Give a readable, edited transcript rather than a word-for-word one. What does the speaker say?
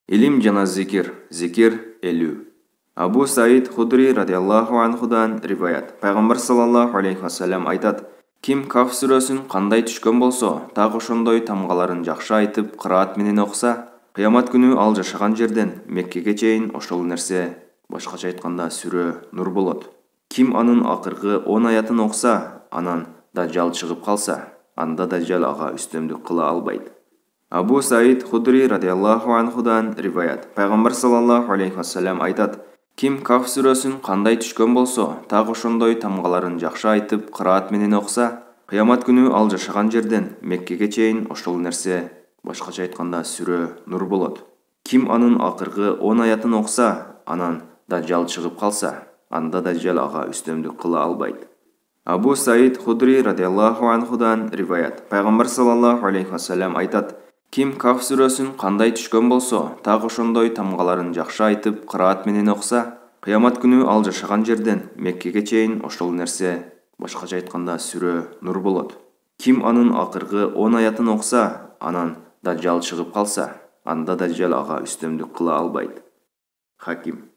Илим жана зикир, зикир элүү. Абу Саид Худри радиаллаху анхудан риваят. Пайгамбар саллаллаху алейхи вассалам айтат: Ким Каф сүрөсүн кандай түшкөн болсо, так ошондой тамгаларын жакшы айтып, кыраат менен окуса, кыямат күнү ал жашаган жерден Меккеге чейин ошол нерсе, башкача айтканда сүрө нур болот. Ким анын акыркы 10 аятын окуса, анан Дажжал чыгып калса, анда Дажжал ага үстөмдүк кыла албайт. Абу Саид Худри радиаллаху анхудан риваят. Пайгамбар саллаллаху алейхи вассалам айтат: Ким Каф сүрөсүн кандай түшкөн болсо, так ошондой тамгаларын жакшы айтып, кыраат менен окуса, кыямат күнү ал жашаган жерден Меккеге чейин ошол нерсе, башкача айтканда сүрө нур болот. Ким анын акыркы 10 аятын окуса, анан Дажжал чыгып калса, анда Дажжал ага үстөмдүк кыла албайт. Абу Саид Худри радиаллаху анхудан риваят. Пайгамбар саллаллаху алейхи вассалам айтат: Ким Каф сүрөсүн кандай түшкөн болсо, так ошондой тамгаларын жакшы айтып, кыраат менен окуса, кыямат күнү ал жашаган жерден Меккеге чейин ошол нерсе, башкача айтканда сүрө нур болот. Ким анын акыркы 10 аятын окуса, анан Дажжал чыгып калса, анда Дажжал ага үстөмдүк кыла албайт. Хаким.